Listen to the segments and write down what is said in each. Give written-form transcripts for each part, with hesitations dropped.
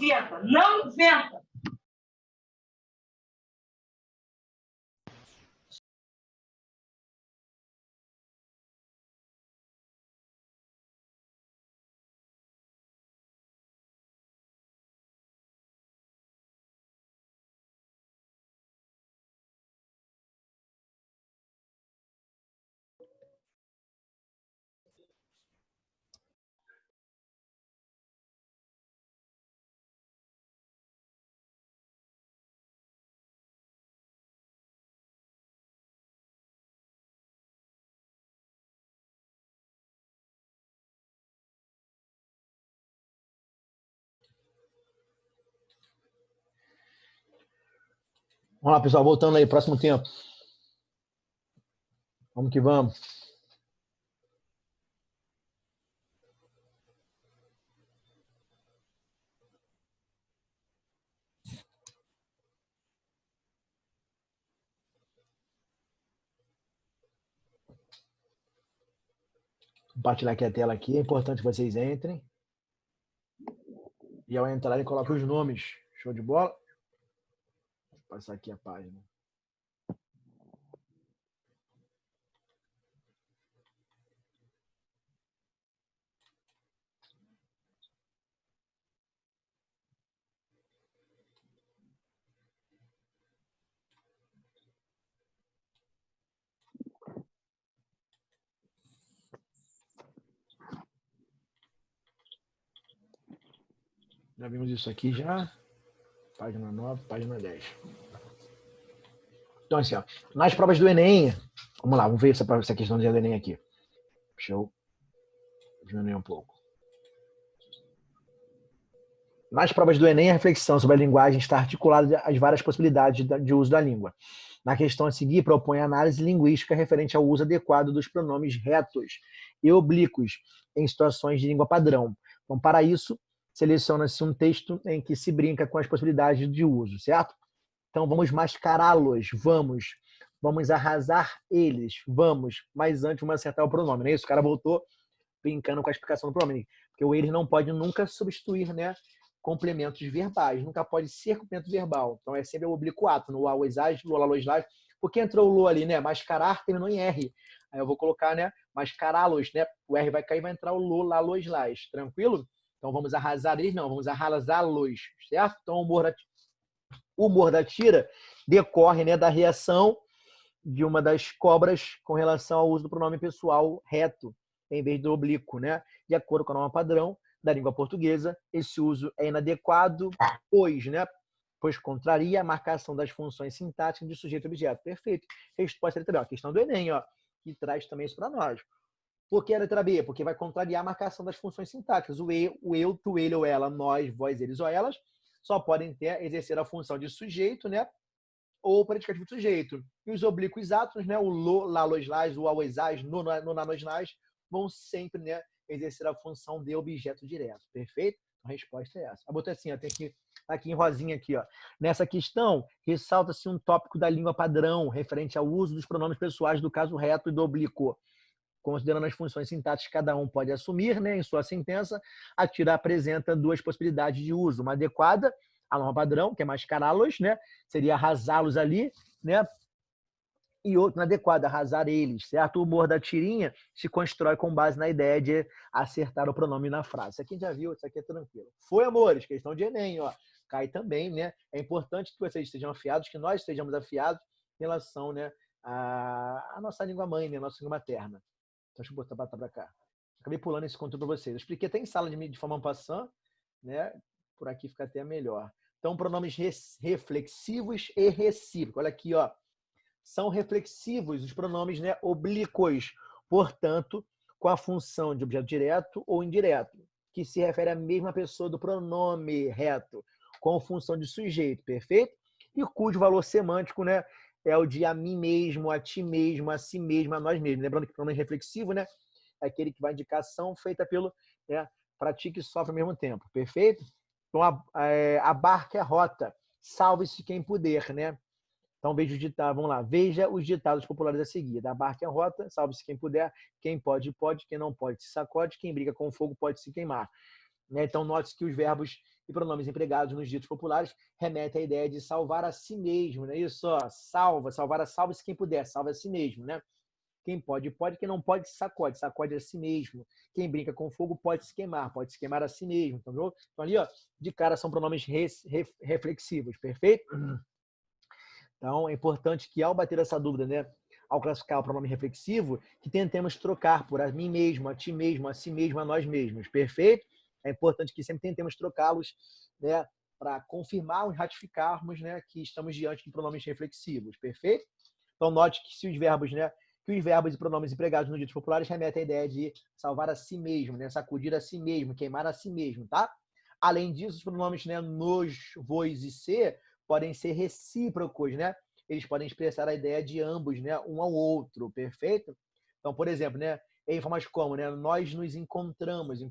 inventa, não inventa. Vamos lá, pessoal, voltando aí, próximo tempo. Vamos que vamos. Compartilhar aqui a tela aqui, é importante que vocês entrem. E ao entrarem, coloquem os nomes. Show de bola? Vou passar aqui a página. Já vimos isso aqui já. Página 9, página 10. Então, assim, ó, nas provas do Enem, vamos lá, vamos ver essa questão do Enem aqui. Deixa eu diminuir um pouco. Nas provas do Enem, a reflexão sobre a linguagem está articulada às várias possibilidades de uso da língua. Na questão a seguir, propõe análise linguística referente ao uso adequado dos pronomes retos e oblíquos em situações de língua padrão. Então, para isso, seleciona-se um texto em que se brinca com as possibilidades de uso, certo? Então, vamos mascará-los, vamos arrasar eles, vamos, mas antes vamos acertar o pronome, né? Isso, o cara voltou brincando com a explicação do pronome, porque o eles não pode nunca substituir, né, complementos verbais, nunca pode ser complemento verbal. Então, é sempre o oblíquo no ao, exás, lo, los, las, porque entrou o lo ali, né? Mascarar terminou em R. Aí eu vou colocar, né, mascará-los, né? O R vai cair e vai entrar o lo, lá, los, las. Tranquilo? Então, vamos arrasar eles? Não, vamos arrasá-los, certo? Então, o humor da tira decorre, né, da reação de uma das cobras com relação ao uso do pronome pessoal reto, em vez do oblíquo, né? De acordo com a norma padrão da língua portuguesa, esse uso é inadequado, pois contraria a marcação das funções sintáticas de sujeito e objeto. Perfeito. Resposta letra B. A questão do Enem, ó, que traz também isso para nós. Por que a letra B? Porque vai contrariar a marcação das funções sintáticas. O eu, tu, ele ou ela, nós, vós, eles ou elas, só podem exercer a função de sujeito, né? Ou predicativo de sujeito. E os oblíquos átomos, né? O lo, lá, los, las, o ao, exás, no, na, nos, nas, vão sempre, né, exercer a função de objeto direto. Perfeito? A resposta é essa. Eu botei assim, ó, tem aqui em rosinha aqui, ó. Nessa questão, ressalta-se um tópico da língua padrão referente ao uso dos pronomes pessoais do caso reto e do oblíquo. Considerando as funções sintáticas que cada um pode assumir, né, em sua sentença, a tira apresenta duas possibilidades de uso. Uma adequada, a norma padrão, que é mascará-los, né, seria arrasá-los ali, né, e outra inadequada, arrasar eles, certo? O humor da tirinha se constrói com base na ideia de acertar o pronome na frase. Isso aqui já viu, isso aqui é tranquilo. Foi, amores, questão de Enem, ó. Cai também, né? É importante que vocês estejam afiados, que nós estejamos afiados em relação, né, à nossa língua mãe, né, a nossa língua materna. Então, deixa eu botar para cá. Acabei pulando esse conteúdo para vocês. Eu expliquei até em sala de forma passant, né? Por aqui fica até melhor. Então, pronomes reflexivos e recíprocos. Olha aqui, ó. São reflexivos os pronomes, né, oblíquos, portanto, com a função de objeto direto ou indireto, que se refere à mesma pessoa do pronome reto, com função de sujeito, perfeito? E cujo valor semântico, né, é o de a mim mesmo, a ti mesmo, a si mesmo, a nós mesmos. Lembrando que o pronome reflexivo, né, é aquele que vai indicar ação feita pelo, né, pratica e sofre ao mesmo tempo, perfeito? Então, a barca é a rota, salve-se quem puder, né? Então, veja os ditados, vamos lá. Veja os ditados populares a seguir. Da barca é a rota, salve-se quem puder, quem pode, pode, quem não pode, se sacode, quem briga com fogo pode se queimar. né? Então, note que os verbos e pronomes empregados nos ditos populares remetem à ideia de salvar a si mesmo, né? Isso, ó, salva-se quem puder, salva a si mesmo, né? Quem pode, pode. Quem não pode, sacode a si mesmo. Quem brinca com fogo pode se queimar a si mesmo, entendeu? Então, ali, ó, de cara, são pronomes reflexivos, perfeito? Então, é importante que, ao bater essa dúvida, né, ao classificar o pronome reflexivo, que tentemos trocar por a mim mesmo, a ti mesmo, a si mesmo, a nós mesmos, perfeito? É importante que sempre tentemos trocá-los, né, para confirmar e ratificarmos, né, que estamos diante de pronomes reflexivos, perfeito? Então, note que se os verbos, né, que os verbos e pronomes empregados nos ditos populares remetem à ideia de salvar a si mesmo, né, sacudir a si mesmo, queimar a si mesmo, tá? Além disso, os pronomes, né, nos, vos e se podem ser recíprocos, né? Eles podem expressar a ideia de ambos, né, um ao outro, perfeito? Então, por exemplo, né, em formas como, né, nós nos encontramos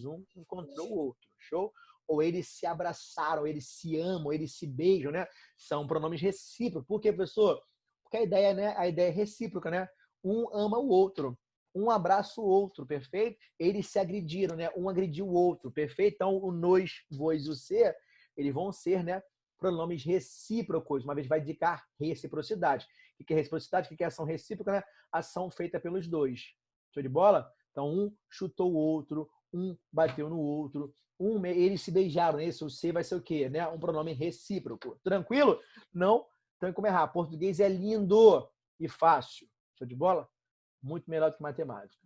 um, encontrou o outro, show? Ou eles se abraçaram, eles se amam, eles se beijam, né? São pronomes recíprocos. Por quê, professor? Porque a ideia, né, a ideia é recíproca, né? Um ama o outro, um abraça o outro, perfeito? Eles se agrediram, né? Um agrediu o outro, perfeito? Então, o nós, vós e o ser, eles vão ser, né, pronomes recíprocos, uma vez vai indicar reciprocidade. O que é reciprocidade? O que é ação recíproca? Né? Ação feita pelos dois. Show de bola? Então, um chutou o outro, um bateu no outro, eles se beijaram. Esse o ser vai ser o quê? Né? Um pronome recíproco. Tranquilo? Não tem como errar. Português é lindo e fácil. Show de bola? Muito melhor do que matemática.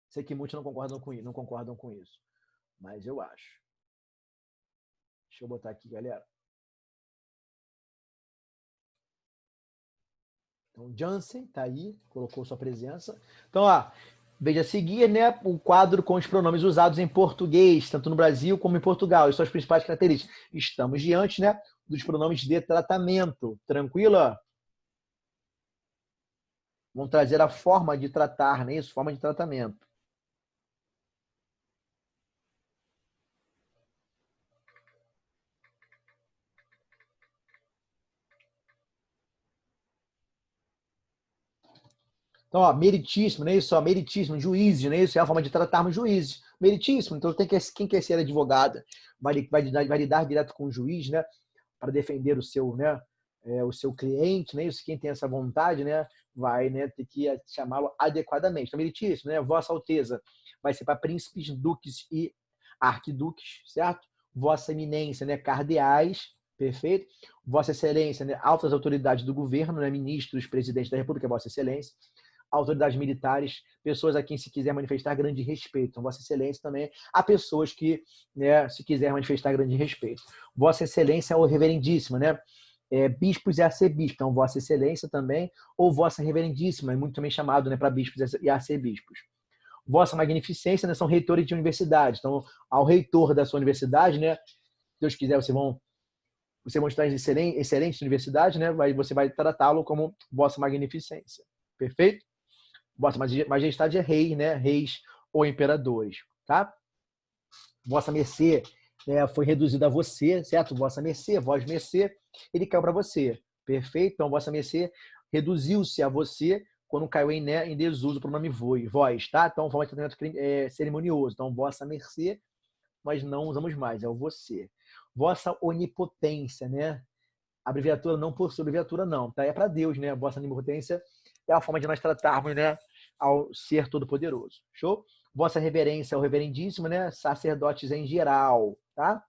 Sei que muitos não concordam com isso, mas eu acho. Deixa eu botar aqui, galera. Então, Jansen está aí, colocou sua presença. Então, ó, veja a seguir, né, o quadro com os pronomes usados em português, tanto no Brasil como em Portugal, e suas principais características. Estamos diante, né, dos pronomes de tratamento. Tranquilo? Vamos trazer a forma de tratar, né? Isso, forma de tratamento. Então, ó, meritíssimo, não é isso? Ó, meritíssimo, juízes, não é isso? É a forma de tratarmos juízes. Meritíssimo, então quem quer ser advogado vai lidar direto com o juiz, né? Para defender o seu, né? O seu cliente, né? Isso, quem tem essa vontade, né? Vai, né, ter que chamá-lo adequadamente. Então, meritíssimo, né? Vossa Alteza vai ser para príncipes, duques e arquiduques, certo? Vossa Eminência, né? Cardeais, perfeito? Vossa Excelência, né? Altas autoridades do governo, né? Ministros, presidente da República, Vossa Excelência. Autoridades militares, pessoas a quem se quiser manifestar grande respeito. Então, Vossa Excelência também há pessoas que, né, se quiser manifestar grande respeito. Vossa Excelência é o reverendíssima, né? Bispos e arcebispos. Então, Vossa Excelência também, ou Vossa Reverendíssima, é muito também chamado, né, para bispos e arcebispos. Vossa Magnificência, né, são reitores de universidade. Então, ao reitor da sua universidade, né, se Deus quiser, vocês vão estar em excelente universidade, né, você vai tratá-lo como Vossa Magnificência. Perfeito? Vossa Majestade é rei, né, reis ou imperadores, tá? Vossa Mercê, né, foi reduzido a você, certo? Vossa Mercê, vós Mercê, ele caiu para você, perfeito? Então, Vossa Mercê reduziu-se a você quando caiu em desuso o pronome vós, tá? Então, forma de tratamento cerimonioso. Então, Vossa Mercê, nós não usamos mais, é o você. Vossa Onipotência, né? Abreviatura não possui abreviatura, não, tá? É para Deus, né? Vossa Onipotência é a forma de nós tratarmos, né, ao ser todo-poderoso. Show? Vossa Reverência é o reverendíssimo, né? Sacerdotes em geral, tá?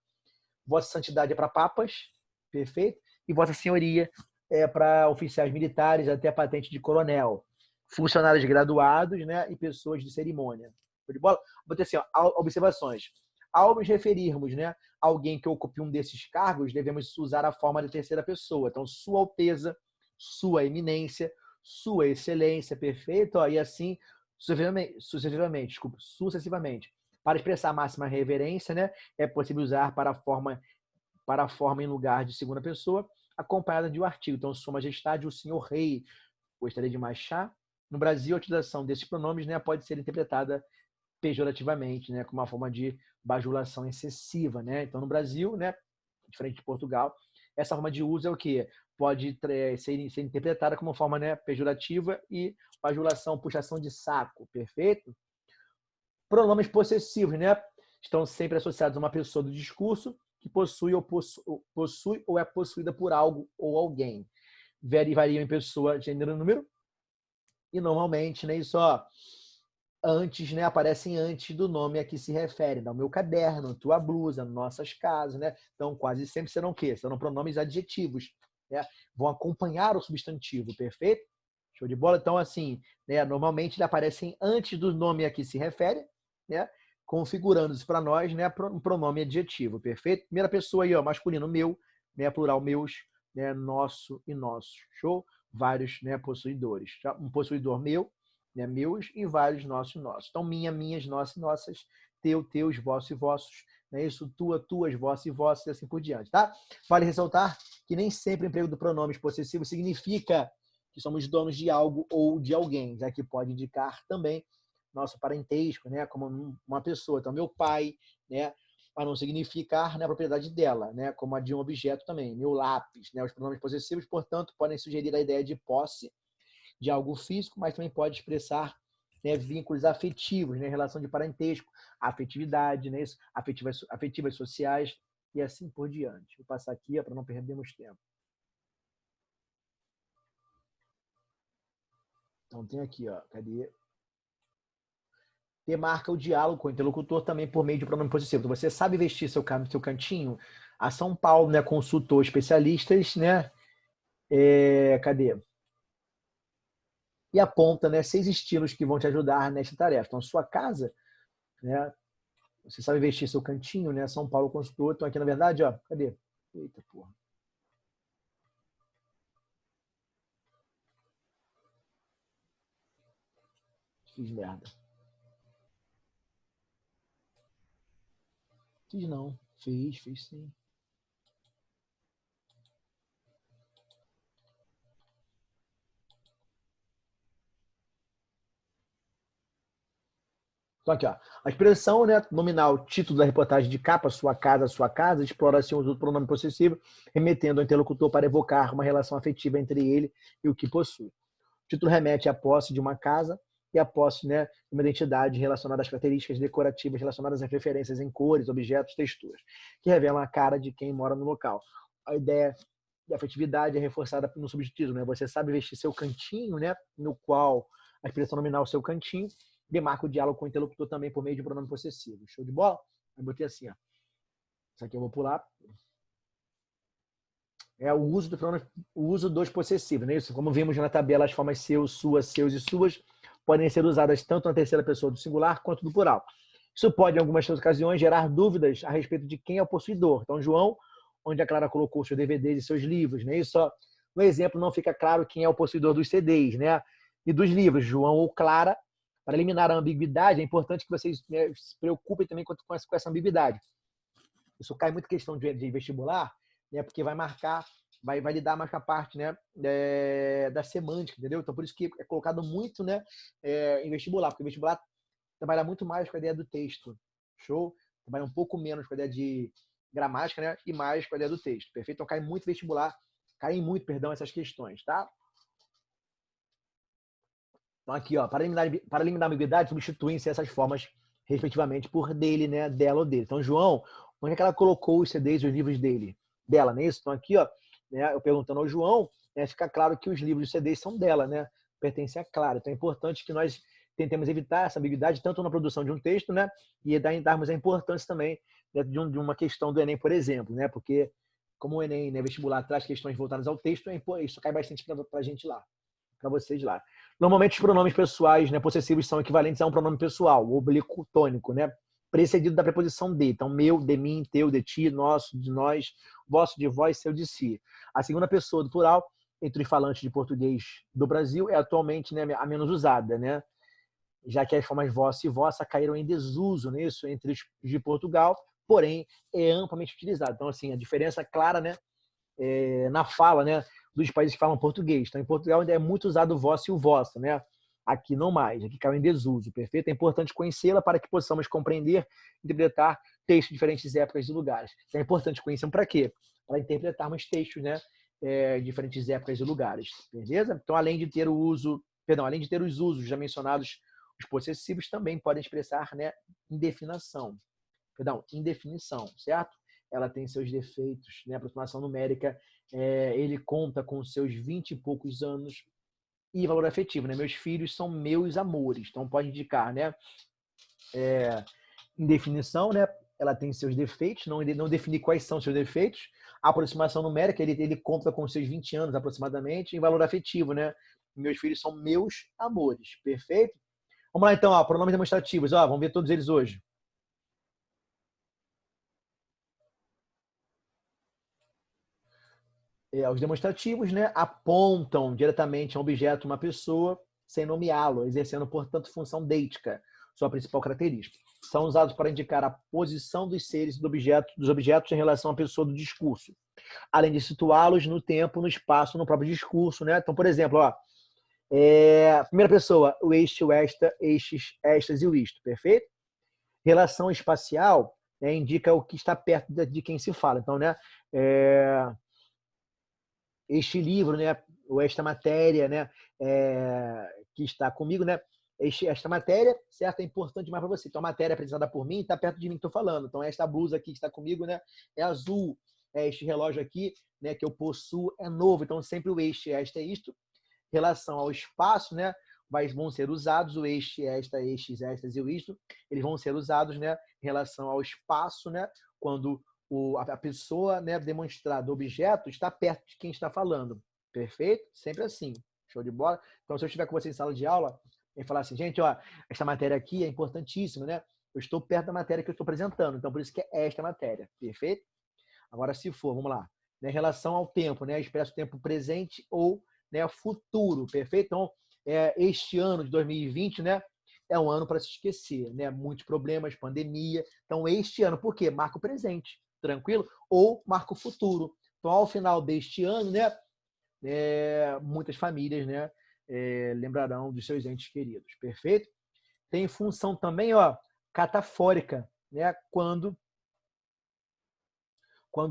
Vossa Santidade é para papas, perfeito? E Vossa Senhoria é para oficiais militares até a patente de coronel, funcionários graduados, né? E pessoas de cerimônia. Foi de bola? Vou ter assim, ó, observações. Ao nos referirmos, né, a alguém que ocupe um desses cargos, devemos usar a forma de terceira pessoa. Então, Sua Alteza, Sua Eminência, Sua Excelência, perfeito? Ó, e assim sucessivamente. Para expressar a máxima reverência, né, é possível usar para a forma em lugar de segunda pessoa, acompanhada de um artigo. Então, Sua Majestade, o Senhor Rei, gostaria de mais chá? No Brasil, a utilização desses pronomes, né, pode ser interpretada pejorativamente, né, como uma forma de bajulação excessiva, né? Então, no Brasil, né, diferente de Portugal, essa forma de uso é o quê? Pode ser interpretada como uma forma, né, pejorativa e bajulação, puxação de saco, perfeito? Pronomes possessivos, né? estão sempre associados a uma pessoa do discurso que possui ou é possuída por algo ou alguém. Variam em pessoa, gênero, número. E normalmente, né, isso antes, né, aparecem antes do nome a que se refere. No meu caderno, tua blusa, nossas casas, né? Então, quase sempre serão o quê? Serão pronomes adjetivos, né? Vão acompanhar o substantivo, perfeito? Show de bola? Então, assim, né, normalmente eles aparecem antes do nome a que se refere, né? Configurando-se para nós, né, um pronome adjetivo, perfeito? Primeira pessoa aí, ó, masculino, meu, né, plural, meus, né, nosso e nossos. Show? Vários, né, possuidores. Um possuidor meu, né, meus e vários nossos e nossos. Então, minha, minhas, nossas e nossas, teu, teus, vossos e vossos, né? Isso, tua, tuas, vossos e vossos e assim por diante, tá? Vale ressaltar que nem sempre o emprego do pronomes possessivo significa que somos donos de algo ou de alguém, já que pode indicar também nosso parentesco, né, como uma pessoa. Então, meu pai, né, para não significar, né, a propriedade dela, né, como a de um objeto também. Meu lápis, né, os pronomes possessivos, portanto, podem sugerir a ideia de posse de algo físico, mas também pode expressar, né, vínculos afetivos, né, relação de parentesco, afetividade, né, afetivas sociais e assim por diante. Vou passar aqui para não perdermos tempo. Então tem aqui, ó, cadê? Demarca o diálogo com o interlocutor também por meio de pronome possessivo. Então, você sabe vestir seu cantinho? A São Paulo, né, consultou especialistas, né? Cadê? E aponta, né, 6 estilos que vão te ajudar nesta tarefa. Então, sua casa, né? Você sabe vestir seu cantinho, né? São Paulo consultou. Então, aqui, na verdade, ó, cadê? Eita, porra. Fiz merda. Fiz não. Fiz sim. Então, aqui, ó. A expressão, né, nominal, título da reportagem de capa, sua casa, explora assim o uso do pronome possessivo, remetendo ao interlocutor para evocar uma relação afetiva entre ele e o que possui. O título remete à posse de uma casa e à posse, né, de uma identidade relacionada às características decorativas relacionadas às referências em cores, objetos, texturas, que revelam a cara de quem mora no local. A ideia de afetividade é reforçada no subtítulo, né? Você sabe vestir seu cantinho, né, no qual a expressão nominal seu cantinho demarca o diálogo com o interlocutor também por meio de um pronome possessivo. Show de bola? Eu botei assim, ó. Isso aqui eu vou pular. É o uso do pronome, o uso dos possessivos, né? Isso, como vimos na tabela, as formas seus, suas, seus e suas podem ser usadas tanto na terceira pessoa do singular quanto do plural. Isso pode, em algumas ocasiões, gerar dúvidas a respeito de quem é o possuidor. Então, João, onde a Clara colocou seus DVDs e seus livros, né? Isso, ó, no exemplo, não fica claro quem é o possuidor dos CDs, né? E dos livros, João ou Clara. Para eliminar a ambiguidade, é importante que vocês, né, se preocupem também com essa ambiguidade. Isso cai muito questão de vestibular, né? Porque vai marcar, vai lidar mais com a parte, né, da semântica, entendeu? Então, por isso que é colocado muito, né, em vestibular, porque o vestibular trabalha muito mais com a ideia do texto. Show? Trabalha um pouco menos com a ideia de gramática, né? E mais com a ideia do texto. Perfeito? Então, cai muito vestibular, caem muito, perdão, essas questões, tá? Então, aqui, ó, para eliminar a ambiguidade, substituem-se essas formas, respectivamente, por dele, né, dela ou dele. Então, João, onde é que ela colocou os CDs e os livros dele? Dela, não é isso? Então, aqui, ó, né, eu perguntando ao João, né, fica claro que os livros e os CDs são dela, né? Pertencem a Clara. Então, é importante que nós tentemos evitar essa ambiguidade, tanto na produção de um texto, né, e darmos a importância também, né, de uma questão do Enem, por exemplo, né? Porque, como o Enem, né, vestibular, traz questões voltadas ao texto, isso cai bastante para a gente lá, para vocês lá. Normalmente os pronomes pessoais, né, possessivos são equivalentes a um pronome pessoal, o oblíquo tônico, né, precedido da preposição de. Então, meu, de mim, teu, de ti, nosso, de nós, vosso, de vós, seu, de si. A segunda pessoa do plural, entre os falantes de português do Brasil, é atualmente, né, a menos usada, né, já que as formas vossa e vossa caíram em desuso nisso entre os de Portugal, porém é amplamente utilizado. Então, assim, a diferença clara, né, na fala, né, dos países que falam português. Então, em Portugal ainda é muito usado o vosso e o vosso, né? Aqui não mais, aqui caiu em desuso, perfeito? É importante conhecê-la para que possamos compreender e interpretar textos de diferentes épocas e lugares. Então, é importante conhecer para quê? Para interpretarmos textos, né, de diferentes épocas e lugares, beleza? Então, além de ter os usos já mencionados, os possessivos também podem expressar, né, indefinação, perdão, indefinição, certo? Ela tem seus defeitos, né? A aproximação numérica, ele conta com seus 20 e poucos anos. E valor afetivo, né? Meus filhos são meus amores. Então pode indicar, né? Indefinição, né? Ela tem seus defeitos, não definir quais são seus defeitos. A aproximação numérica, ele conta com seus 20 anos aproximadamente. E valor afetivo, né? Meus filhos são meus amores. Perfeito? Vamos lá então, ó, pronomes demonstrativos. Ó, vamos ver todos eles hoje. Os demonstrativos, né, apontam diretamente a um objeto, uma pessoa, sem nomeá-lo, exercendo, portanto, função deítica, sua principal característica. São usados para indicar a posição dos seres e dos objetos em relação à pessoa do discurso, além de situá-los no tempo, no espaço, no próprio discurso, né? Então, por exemplo, ó, primeira pessoa, o este, o esta, estes, estas e o isto, perfeito? Relação espacial, né, indica o que está perto de quem se fala. Então, né, este livro, né, ou esta matéria, né, que está comigo, né, esta matéria, certo, é importante demais para você. Então, a matéria apresentada por mim está perto de mim que estou falando. Então, esta blusa aqui que está comigo, né, é azul. Este relógio aqui, né, que eu possuo é novo. Então, sempre o este, esta, isto. Relação ao espaço, né, vão ser usados o este, esta, estes, estas e o isto. Eles vão ser usados, né, em relação ao espaço, né, quando a pessoa, né, demonstrada, o objeto, está perto de quem está falando. Perfeito? Sempre assim. Show de bola? Então, se eu estiver com você em sala de aula, e falar assim, gente, ó, esta matéria aqui é importantíssima, né? Eu estou perto da matéria que eu estou apresentando, então por isso que é esta matéria. Perfeito? Agora, se for, vamos lá. Né, em relação ao tempo, né? Expressa o tempo presente ou, né, futuro. Perfeito? Então, este ano de 2020, né? É um ano para se esquecer, né? Muitos problemas, pandemia. Então, este ano, por quê? Marca o presente. Tranquilo? Ou marca o futuro. Então, ao final deste ano, né, muitas famílias, né, lembrarão dos seus entes queridos. Perfeito? Tem função também, ó, catafórica, né, quando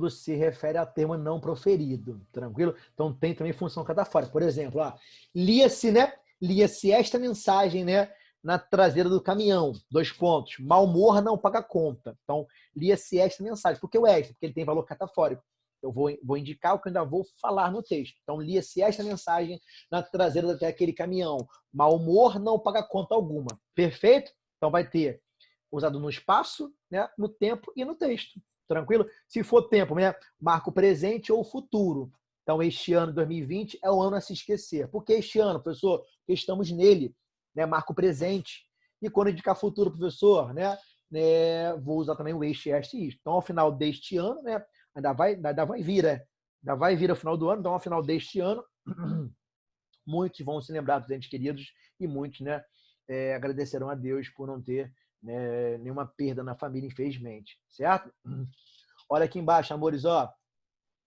se refere a termo não proferido. Tranquilo? Então, tem também função catafórica. Por exemplo, ó, lia-se, né, lia-se esta mensagem, né, na traseira do caminhão. 2 pontos. Mau humor não paga conta. Então, lia-se esta mensagem. Por que o extra? Porque ele tem valor catafórico. Eu vou indicar o que eu ainda vou falar no texto. Então, lia-se esta mensagem na traseira daquele caminhão. Mau humor não paga conta alguma. Perfeito? Então, vai ter usado no espaço, né, no tempo e no texto. Tranquilo? Se for tempo, né, marca o presente ou o futuro. Então, este ano, 2020, é o ano a se esquecer. Por que este ano, professor? Porque estamos nele. Né, marca o presente. E quando indicar futuro, professor, né, vou usar também o este, este e isto. Então, ao final deste ano, né, ainda vai vir, né? Ainda vai vir ao final do ano. Então, ao final deste ano, muitos vão se lembrar dos entes queridos e muitos, né, agradecerão a Deus por não ter, né, nenhuma perda na família, infelizmente. Certo? Olha aqui embaixo, amores, ó.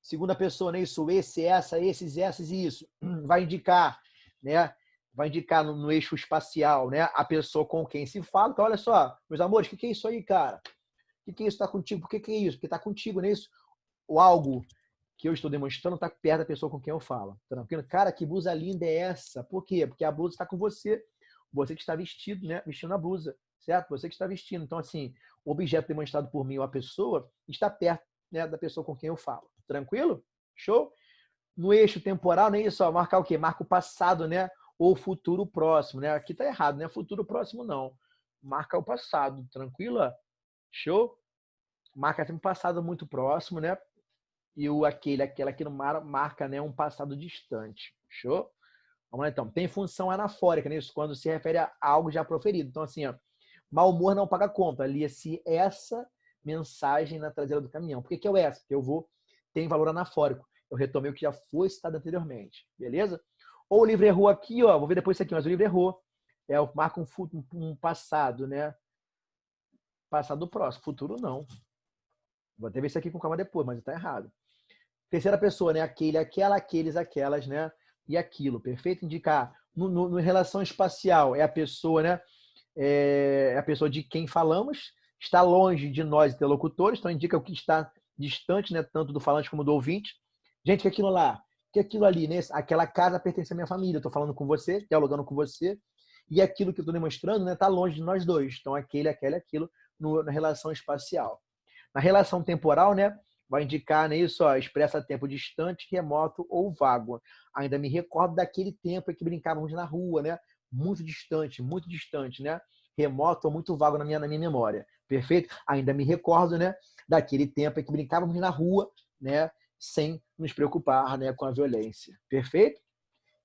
Segunda pessoa, né? Isso, esse, essa, esses, essas e isso. Vai indicar, né? Vai indicar no eixo espacial, né? A pessoa com quem se fala. Então, olha só, meus amores, o que é isso aí, cara? O que é isso? Está contigo? Por que é isso? Porque está contigo, não é isso? O algo que eu estou demonstrando está perto da pessoa com quem eu falo. Tranquilo? Cara, que blusa linda é essa? Por quê? Porque a blusa está com você. Você que está vestido, né? Vestindo a blusa, certo? Você que está vestindo. Então, assim, o objeto demonstrado por mim ou a pessoa está perto, né, da pessoa com quem eu falo. Tranquilo? Show? No eixo temporal, nem isso, ó, marcar o quê? Marca o passado, né? Ou futuro próximo, né? Aqui tá errado, né? Futuro próximo não. Marca o passado, tranquilo? Show? Marca sempre um passado muito próximo, né? E aquela que não marca, né, um passado distante. Show? Vamos lá então. Tem função anafórica, né? Isso quando se refere a algo já proferido. Então, assim, ó, mau humor não paga conta. Lia-se essa mensagem na traseira do caminhão. Por que é o essa? Porque tem valor anafórico. Eu retomei o que já foi citado anteriormente. Beleza? Ou o livro errou aqui, ó. Vou ver depois isso aqui, mas o livro errou. Marca um passado, né? Passado próximo. Futuro não. Vou até ver isso aqui com calma depois, mas está errado. Terceira pessoa, né? Aquele, aquela, aqueles, aquelas, né? E aquilo. Perfeito? Indicar. No relação espacial, é a pessoa, né? É a pessoa de quem falamos, está longe de nós interlocutores, então indica o que está distante, né, tanto do falante como do ouvinte. Gente, que aquilo lá, que aquilo ali, né, aquela casa pertence à minha família, estou falando com você, dialogando com você, e aquilo que eu estou demonstrando, né, está longe de nós dois. Então, aquele, aquele, aquilo, na relação espacial. Na relação temporal, né, vai indicar, né, isso, ó, expressa tempo distante, remoto ou vago. Ainda me recordo daquele tempo em que brincávamos na rua, né? Muito distante, né? Remoto ou muito vago na minha memória. Perfeito? Ainda me recordo, né, daquele tempo em que brincávamos na rua, né, sem nos preocupar, né, com a violência. Perfeito?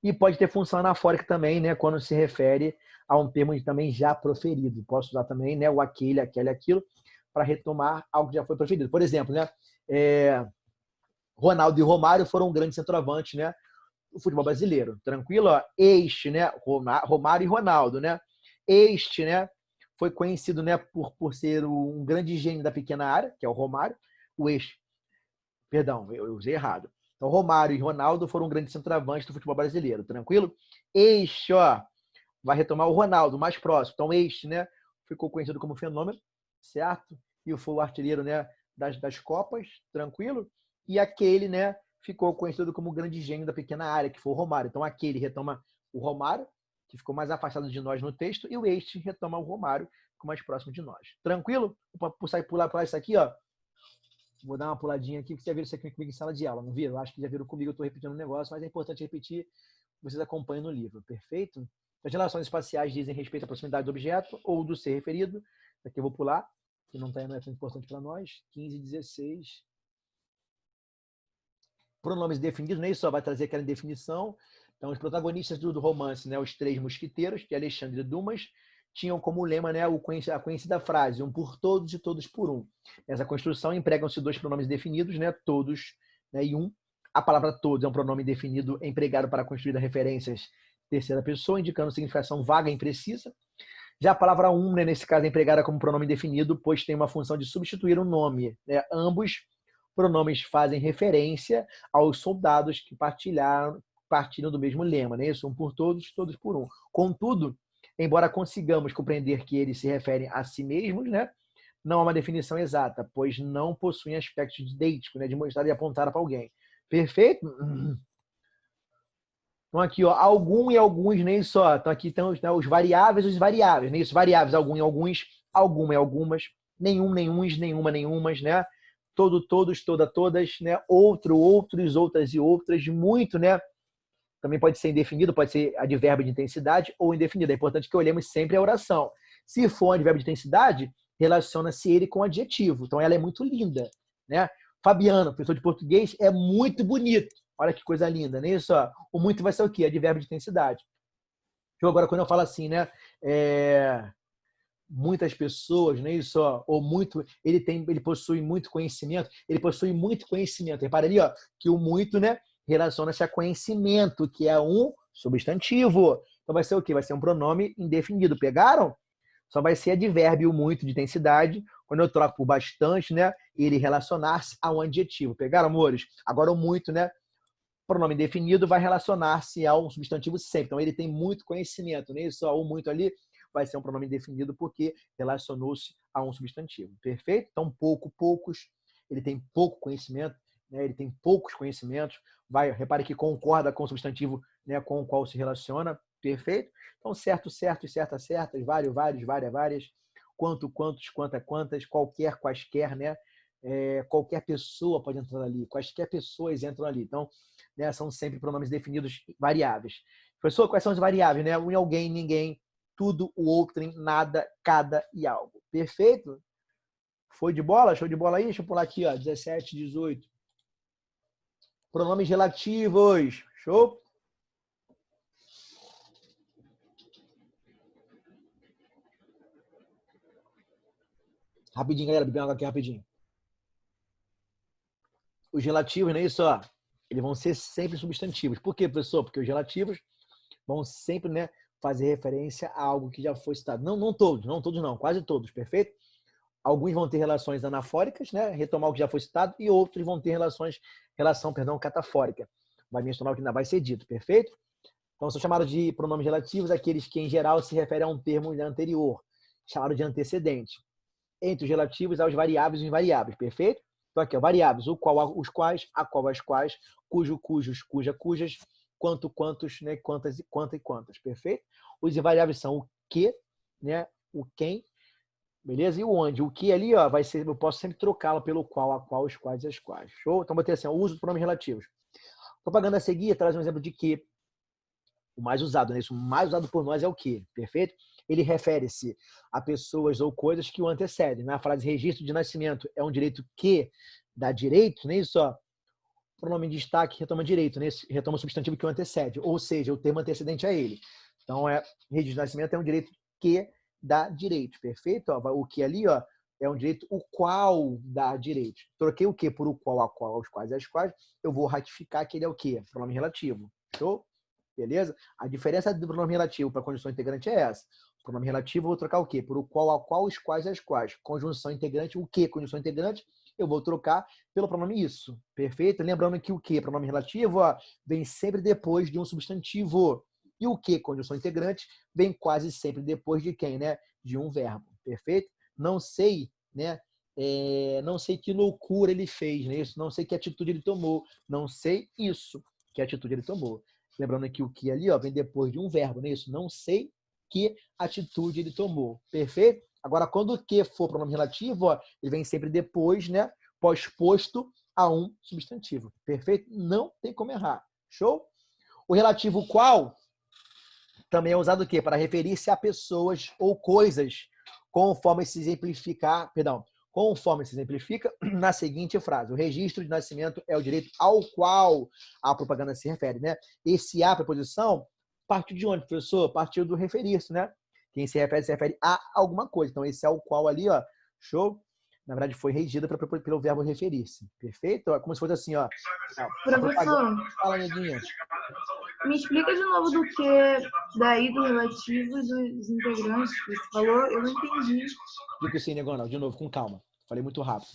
E pode ter função anafórica também, né, quando se refere a um termo também já proferido. Posso usar também, né, o aquele, aquilo, para retomar algo que já foi proferido. Por exemplo, né, Ronaldo e Romário foram grandes centroavantes, né, do futebol brasileiro. Tranquilo? Ó? Este, né, Romário e Ronaldo, né? Este, né, foi conhecido, né, por ser um grande gênio da pequena área, que é o Romário. O este, perdão, eu usei errado. Então, Romário e Ronaldo foram grandes centroavantes do futebol brasileiro. Tranquilo? Este, ó, vai retomar o Ronaldo, mais próximo. Então, este, né, ficou conhecido como fenômeno, certo? E foi o artilheiro, né, das Copas, tranquilo? E aquele, né, ficou conhecido como o grande gênio da pequena área, que foi o Romário. Então, aquele retoma o Romário, que ficou mais afastado de nós no texto, e o este retoma o Romário, que ficou mais próximo de nós. Tranquilo? Vou pular isso aqui, ó. Vou dar uma puladinha aqui, porque você já viram isso aqui comigo em sala de aula, não viram? Acho que já viram comigo, eu estou repetindo um negócio, mas é importante repetir, vocês acompanham no livro, perfeito? As relações espaciais dizem respeito à proximidade do objeto ou do ser referido. Aqui eu vou pular, que não é tão importante para nós. 15 e 16. Pronomes definidos, nem só vai trazer aquela definição. Então, os protagonistas do romance, né, os três mosquiteiros, que é Alexandre Dumas, tinham como lema, né, a conhecida frase, um por todos e todos por um. Nessa construção empregam-se dois pronomes definidos, né, todos, né, e um. A palavra todos é um pronome definido empregado para construir referências terceira pessoa, indicando significação vaga e imprecisa. Já a palavra um, né, nesse caso, é empregada como pronome definido, pois tem uma função de substituir um nome. Né? Ambos pronomes fazem referência aos soldados que partilham do mesmo lema, né? Isso, um por todos, todos por um. Contudo, embora consigamos compreender que eles se referem a si mesmos, né? Não há uma definição exata, pois não possuem aspecto idêntico, né? De mostrar e apontar para alguém. Perfeito? Então, aqui, ó, algum e alguns, nem só. Então, aqui estão os variáveis e os variáveis. Nem isso, variáveis, algum e alguns, alguma e algumas, nenhum, nenhuns, nenhuma, nenhumas, né? Todo, todos, toda, todas, né? Outro, outros, outras e outras, muito, né? Também pode ser indefinido, pode ser advérbio de intensidade ou indefinido. É importante que olhemos sempre a oração. Se for um advérbio de intensidade, relaciona-se ele com adjetivo. Então, ela é muito linda, né? Fabiano, professor de português, é muito bonito. Olha que coisa linda, não é isso? O muito vai ser o quê? Advérbio de intensidade. Então, agora, quando eu falo assim, né? Muitas pessoas, não é isso? Ou muito, ele possui muito conhecimento. Ele possui muito conhecimento. Repara ali, ó, que o muito, né? Relaciona-se a conhecimento, que é um substantivo. Então, vai ser o quê? Vai ser um pronome indefinido. Pegaram? Só vai ser advérbio muito de intensidade, quando eu troco por bastante, né? Ele relacionar-se a um adjetivo. Pegaram, amores? Agora o muito, né? Pronome definido vai relacionar-se a um substantivo sempre. Então, ele tem muito conhecimento, né? Isso, o muito ali vai ser um pronome definido porque relacionou-se a um substantivo. Perfeito? Então, poucos. Ele tem pouco conhecimento, né? Ele tem poucos conhecimentos. Repare que concorda com o substantivo, né, com o qual se relaciona. Perfeito? Então, certo, certos, certas, certas, vários, várias, quantos, quantas, qualquer, quaisquer, né? Qualquer pessoa pode entrar ali, quaisquer pessoas entram ali. Então, né, são sempre pronomes definidos variáveis. Professor, quais são os variáveis? Né? Um, alguém, ninguém, tudo, o outrem, nada, cada e algo. Perfeito? Foi de bola? Show de bola aí? Deixa eu pular aqui, ó, 17, 18. Pronomes relativos. Show? Rapidinho, galera, bebendo água aqui rapidinho. Os relativos, não é isso? Ó, eles vão ser sempre substantivos. Por quê, professor? Porque os relativos vão sempre, né, fazer referência a algo que já foi citado. Não todos, quase todos, perfeito? Alguns vão ter relações anafóricas, né, retomar o que já foi citado, e outros vão ter relação catafórica. Vai mencionar o que ainda vai ser dito, perfeito? Então, são chamados de pronomes relativos aqueles que, em geral, se referem a um termo anterior, chamado de antecedente. Entre os relativos, há os variáveis e os invariáveis, perfeito? Então, aqui, ó, variáveis, o qual, os quais, a qual, as quais, cujo, cujos, cuja, cujas, quanto, quantos, né, quantas e quantas, perfeito? Os invariáveis são o que, né, o quem, Beleza? E o onde? O que ali, ó, vai ser, eu posso sempre trocá-lo pelo qual, a qual, os quais e as quais. Show? Então, botei assim, ó, o uso dos pronomes relativos. Propaganda a seguir traz um exemplo de que o mais usado, né? Isso, o mais usado por nós é o que? Perfeito? Ele refere-se a pessoas ou coisas que o antecedem. Na frase registro de nascimento é um direito que dá direito, nem isso, ó. Pronome de destaque retoma direito, né? Retoma o substantivo que o antecede, ou seja, o termo antecedente a ele. Então, registro de nascimento é um direito que dá direito, perfeito? Ó, o que ali, ó, é um direito o qual dá direito. Troquei o que por o qual, a qual, aos quais, as quais, eu vou ratificar que ele é o que? Pronome relativo. Show? Beleza? A diferença do pronome relativo para a conjunção integrante é essa. O pronome relativo eu vou trocar o quê? Por o qual, a qual, os quais, as quais. Conjunção integrante, o que? Conjunção integrante, eu vou trocar pelo pronome isso. Perfeito? Lembrando que o que? Pronome relativo, ó, vem sempre depois de um substantivo. E o que? Conjunção integrante, vem quase sempre depois de quem, né? De um verbo. Perfeito? Não sei, né? Não sei que loucura ele fez, né? Isso, não sei que atitude ele tomou. Não sei isso, que atitude ele tomou. Lembrando que o que ali, ó, vem depois de um verbo, né? Isso, não sei que atitude ele tomou. Perfeito? Agora, quando o que for pronome relativo, ó, ele vem sempre depois, né? Pós-posto a um substantivo. Perfeito? Não tem como errar. Show? O relativo qual também é usado o quê? Para referir-se a pessoas ou coisas, conforme se exemplifica na seguinte frase. O registro de nascimento é o direito ao qual a propaganda se refere, né? Esse a preposição partiu de onde, professor? Partiu do referir-se, né? Quem se refere a alguma coisa. Então, esse ao qual ali, ó, show? Na verdade, foi regida pelo verbo referir-se. Perfeito? É como se fosse assim, ó. Professor, Fala, neguinha. me explica de novo do que daí do relativo e dos integrantes que você falou, eu não entendi. Explica assim, negona, de novo, com calma. Falei muito rápido.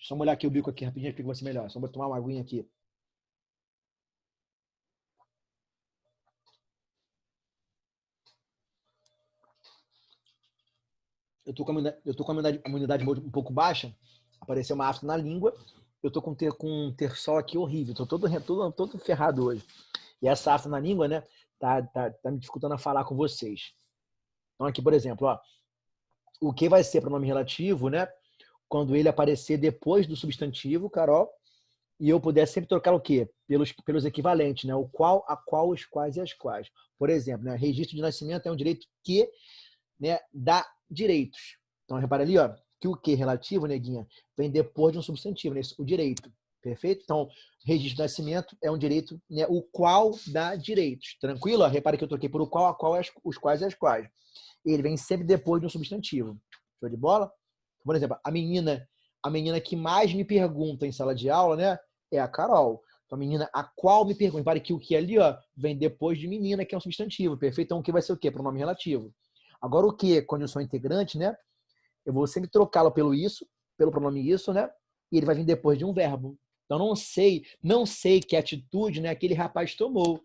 Só molhar aqui o bico aqui rapidinho, explica você melhor. Só vou tomar uma aguinha aqui. Eu tô com a imunidade um pouco baixa, apareceu uma afta na língua, eu tô com um terçol aqui horrível, tô todo ferrado hoje. E essa afta na língua, né, tá me dificultando a falar com vocês. Então aqui, por exemplo, ó, o que vai ser pronome relativo, né, quando ele aparecer depois do substantivo, Carol, e eu puder sempre trocar o quê? Pelos equivalentes, né, o qual, a qual, os quais e as quais. Por exemplo, né, registro de nascimento é um direito que, né, dá direitos. Então, repara ali, ó, que o que relativo, neguinha, vem depois de um substantivo, né? O direito. Perfeito? Então, registro de nascimento é um direito, né, o qual dá direitos. Tranquilo? Repara que eu troquei por o qual, a qual, os quais e as quais. Ele vem sempre depois de um substantivo. Show de bola? Por exemplo, a menina que mais me pergunta em sala de aula, né, é a Carol. Então, a menina a qual me pergunta. Repare que o que ali, ó, vem depois de menina, que é um substantivo. Perfeito? Então, o que vai ser o quê? Pronome relativo. Agora, o que? Conjunção integrante, né? Eu vou sempre trocá-lo pelo isso, pelo pronome isso, né? E ele vai vir depois de um verbo. Então, não sei que atitude, né, aquele rapaz tomou.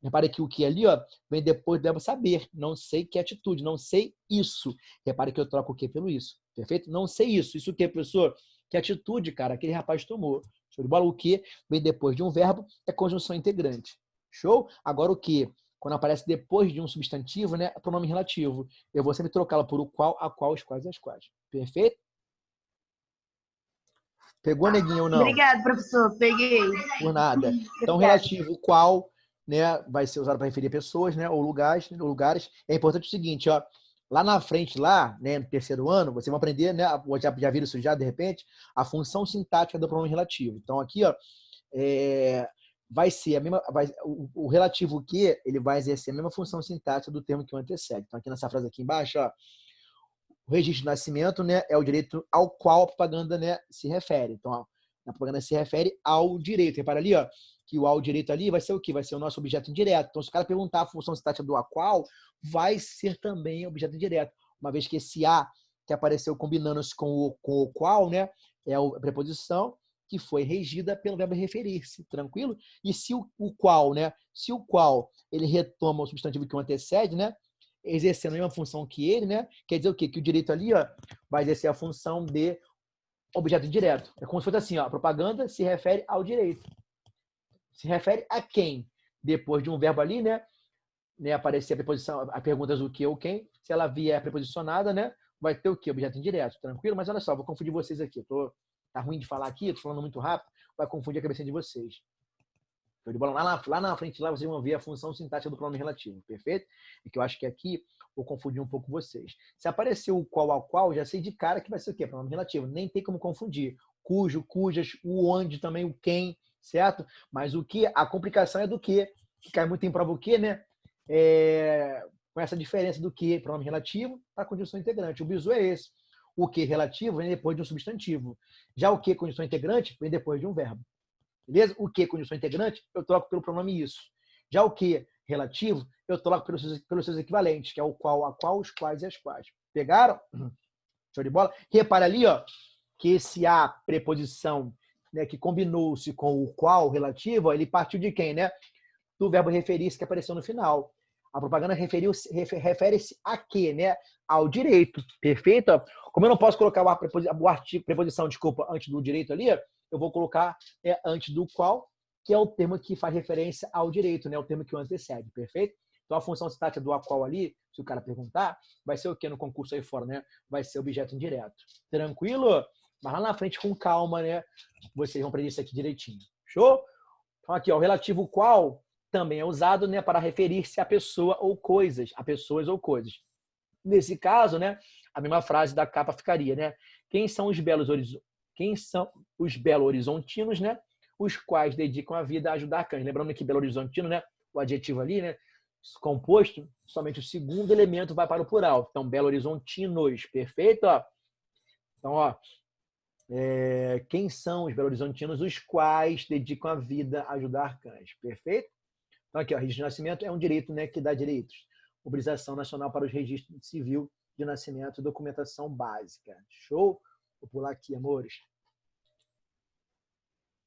Repare que o que ali, ó, vem depois do verbo saber. Não sei que atitude, não sei isso. Repare que eu troco o que pelo isso. Perfeito? Não sei isso. Isso o que, professor? Que atitude, cara, aquele rapaz tomou. Show de bola? O que vem depois de um verbo é conjunção integrante. Show? Agora o que? Quando aparece depois de um substantivo, né, é pronome relativo. Eu vou sempre trocá-la por o qual, a qual, os quais e as quais. Perfeito? Pegou, neguinho, ou não? Obrigada, professor. Peguei. Por nada. Então, Obrigada. relativo qual, né, vai ser usado para referir pessoas, né, ou lugares. É importante o seguinte, ó, lá na frente, lá, né, no terceiro ano, vocês vão aprender, né, já viram isso já, de repente, a função sintática do pronome relativo. Então, aqui, ó, vai ser a mesma, o relativo que ele vai exercer a mesma função sintática do termo que o antecede. Então, aqui nessa frase aqui embaixo, ó, o registro de nascimento, né, é o direito ao qual a propaganda, né, se refere. Então, ó, a propaganda se refere ao direito. Repara ali, ó, que o ao direito ali vai ser o quê? Vai ser o nosso objeto indireto. Então, se o cara perguntar a função sintática do a qual, vai ser também objeto indireto. Uma vez que esse a que apareceu combinando-se com o qual, né, é a preposição que foi regida pelo verbo referir-se, tranquilo? E se o qual, né, se o qual ele retoma o substantivo que o antecede, né, exercendo a mesma função que ele, né, quer dizer o quê? Que o direito ali, ó, vai exercer a função de objeto indireto. É como se fosse assim, ó, a propaganda se refere ao direito. Se refere a quem? Depois de um verbo ali, né, aparecer a preposição, a pergunta do que ou quem, se ela vier preposicionada, né, vai ter o quê? Objeto indireto, tranquilo? Mas olha só, vou confundir vocês aqui. Tá ruim de falar aqui, tô falando muito rápido, vai confundir a cabeça de vocês. Show de bola? Lá na frente, lá vocês vão ver a função sintática do pronome relativo, perfeito? E que eu acho que aqui vou confundir um pouco vocês. Se apareceu o qual ao qual, já sei de cara que vai ser o quê? Pronome relativo. Nem tem como confundir. Cujo, cujas, o onde também, o quem, certo? Mas o que, a complicação é do que cai muito em prova o que, né? Com essa diferença do que, pronome relativo, para a conjunção integrante. O bizu é esse. O que relativo vem depois de um substantivo. Já o que, conjunção integrante, vem depois de um verbo. Beleza? O que, conjunção integrante, eu troco pelo pronome isso. Já o que relativo, eu troco pelos seus equivalentes, que é o qual, a qual, os quais e as quais. Pegaram? Show de bola? Repara ali, ó, que esse a preposição, né, que combinou-se com o qual relativo, ó, ele partiu de quem, né? Do verbo referir-se que apareceu no final. A propaganda refere-se a quê, né? Ao direito. Perfeito? Ó. Como eu não posso colocar o artigo, preposição, desculpa, antes do direito ali, eu vou colocar antes do qual, que é o termo que faz referência ao direito, né? O termo que o antecede, perfeito? Então, a função sintática do a qual ali, se o cara perguntar, vai ser o quê no concurso aí fora, né? Vai ser objeto indireto. Tranquilo? Mas lá na frente, com calma, né? Vocês vão aprender isso aqui direitinho. Show? Então, aqui, ó, o relativo qual também é usado, né, para referir-se a pessoa ou coisas, a pessoas ou coisas. Nesse caso, né, a mesma frase da capa ficaria, né? Quem são os belos horizontinos, né? Os quais dedicam a vida a ajudar cães. Lembrando que belo horizontino, né? O adjetivo ali, né? Composto, somente o segundo elemento vai para o plural. Então, belo horizontinos, perfeito? Ó. Então, ó, quem são os belo horizontinos? Os quais dedicam a vida a ajudar cães, perfeito? Então, aqui, ó, registro de nascimento é um direito, né, que dá direitos. Mobilização nacional para os registros civil de nascimento e documentação básica. Show? Vou pular aqui, amores.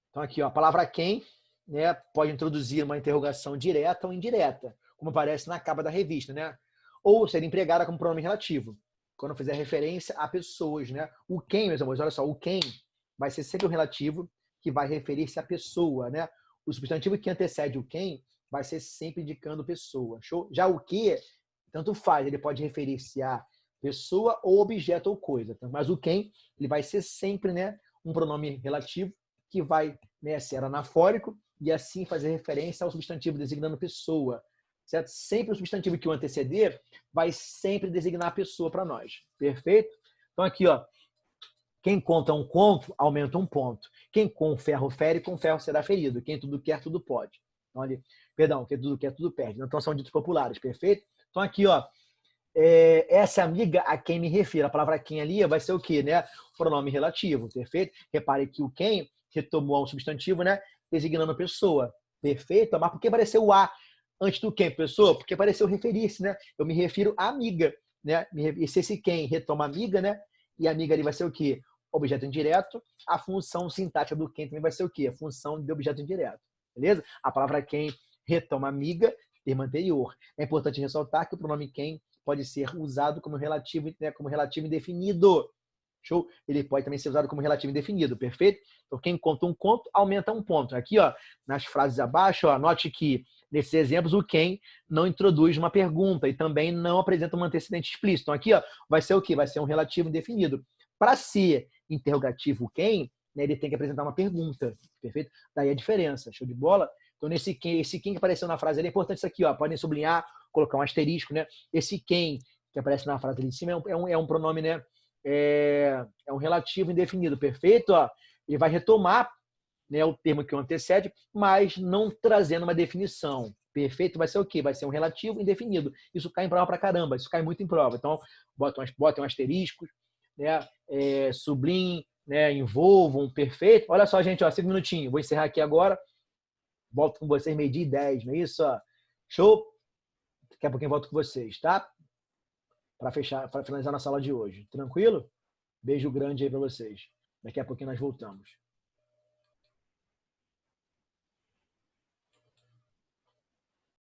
Então, aqui, ó, a palavra quem, né, pode introduzir uma interrogação direta ou indireta, como aparece na capa da revista, né? Ou ser empregada como pronome relativo, quando fizer referência a pessoas, né? O quem, meus amores, olha só, o quem vai ser sempre um relativo que vai referir-se à pessoa, né? O substantivo que antecede o quem vai ser sempre indicando pessoa. Show? Já o que, tanto faz, ele pode referir-se a pessoa ou objeto ou coisa. Mas o quem, ele vai ser sempre, né, um pronome relativo que vai, né, ser anafórico e assim fazer referência ao substantivo designando pessoa. Certo? Sempre o substantivo que o anteceder vai sempre designar a pessoa para nós. Perfeito? Então aqui, ó, quem conta um conto, aumenta um ponto. Quem com ferro fere, com ferro será ferido. Quem tudo quer, tudo pode. Então, ali, perdão, quem tudo quer, tudo perde. Então são ditos populares, perfeito? Então aqui, ó, essa amiga a quem me refiro, a palavra quem ali vai ser o quê, né? Pronome relativo, perfeito? Repare que o quem retomou um substantivo, né? Designando pessoa, perfeito? Mas por que apareceu o a antes do quem, pessoa? Porque apareceu referir-se, né? Eu me refiro à amiga, né? E se esse quem retoma amiga, né? E a amiga ali vai ser o quê? Objeto indireto. A função sintática do quem também vai ser o quê? A função de objeto indireto, beleza? A palavra quem retoma amiga, termo anterior. É importante ressaltar que o pronome quem pode ser usado como relativo, né, como relativo indefinido. Show? Ele pode também ser usado como relativo indefinido, perfeito? Então, quem conta um conto, aumenta um ponto. Aqui, ó, nas frases abaixo, ó, note que, nesses exemplos, o quem não introduz uma pergunta e também não apresenta um antecedente explícito. Então, aqui, ó, vai ser o quê? Vai ser um relativo indefinido. Para ser interrogativo quem, né, ele tem que apresentar uma pergunta, perfeito? Daí a diferença, show de bola? Então, esse quem que apareceu na frase, é importante isso aqui, ó, podem sublinhar, colocar um asterisco, né? Esse quem que aparece na frase ali de cima é um pronome, né? É um relativo indefinido, perfeito? Ó, ele vai retomar, né, o termo que o antecede, mas não trazendo uma definição. Perfeito? Vai ser o quê? Vai ser um relativo indefinido. Isso cai em prova pra caramba, isso cai muito em prova. Então, botem um asterisco, né? Sublinhem, né? Envolvam, perfeito? Olha só, gente, ó, 5 minutinhos. Vou encerrar aqui agora. Volto com vocês 12h10, não é isso? Ó? Show? Daqui a pouquinho volto com vocês, tá? Para finalizar nossa aula de hoje. Tranquilo? Beijo grande aí para vocês. Daqui a pouquinho nós voltamos.